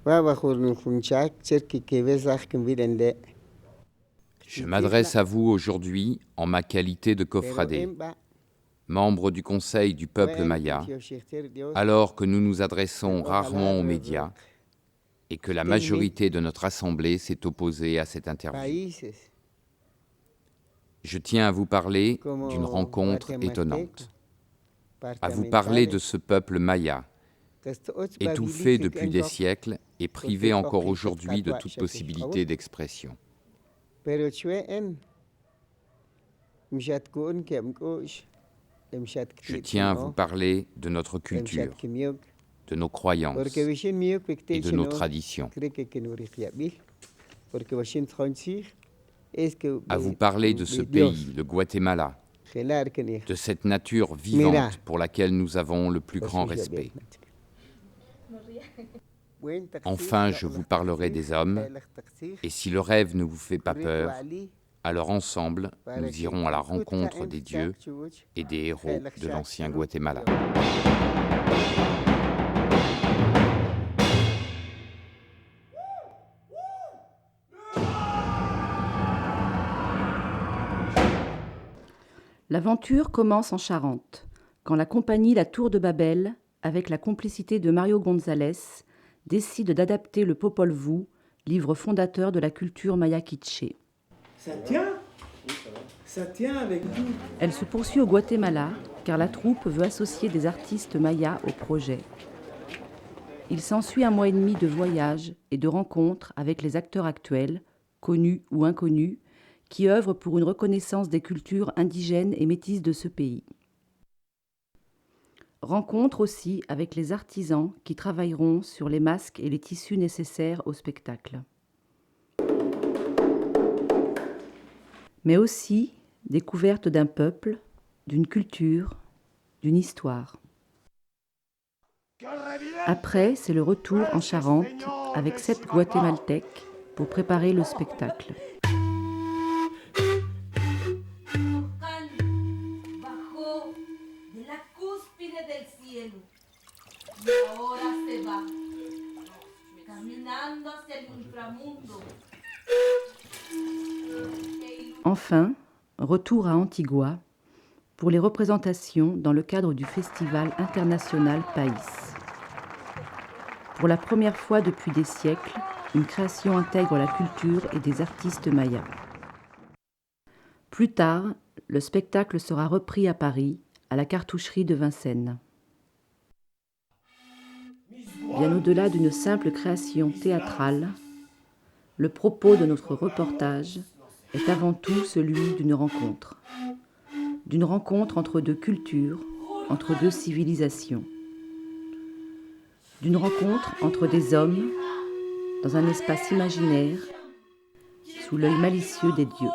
Je m'adresse à vous aujourd'hui en ma qualité de cofradé, membre du Conseil du peuple maya, alors que nous nous adressons rarement aux médias et que la majorité de notre Assemblée s'est opposée à cette interview. Je tiens à vous parler d'une rencontre étonnante, à vous parler de ce peuple maya, étouffé depuis des siècles et privé encore aujourd'hui de toute possibilité d'expression. Je tiens à vous parler de notre culture, de nos croyances et de nos traditions. À vous parler de ce pays, le Guatemala, de cette nature vivante pour laquelle nous avons le plus grand respect. Enfin, je vous parlerai des hommes, et si le rêve ne vous fait pas peur, alors ensemble, nous irons à la rencontre des dieux et des héros de l'ancien Guatemala. L'aventure commence en Charente, quand la compagnie La Tour de Babel, avec la complicité de Mario González, décide d'adapter le Popol Vuh, livre fondateur de la culture maya quiché. Ça tient avec nous. Elle se poursuit au Guatemala, car la troupe veut associer des artistes mayas au projet. Il s'ensuit 1 mois et demi de voyages et de rencontres avec les acteurs actuels, connus ou inconnus, qui œuvrent pour une reconnaissance des cultures indigènes et métisses de ce pays. Rencontre aussi avec les artisans qui travailleront sur les masques et les tissus nécessaires au spectacle. Mais aussi découverte d'un peuple, d'une culture, d'une histoire. Après, c'est le retour en Charente avec 7 Guatémaltèques pour préparer le spectacle. Enfin, retour à Antigua pour les représentations dans le cadre du Festival international País. Pour la première fois depuis des siècles, une création intègre la culture et des artistes mayas. Plus tard, le spectacle sera repris à Paris, à la cartoucherie de Vincennes. Bien au-delà d'une simple création théâtrale, le propos de notre reportage est avant tout celui d'une rencontre. D'une rencontre entre 2 cultures, entre 2 civilisations. D'une rencontre entre des hommes, dans un espace imaginaire, sous l'œil malicieux des dieux.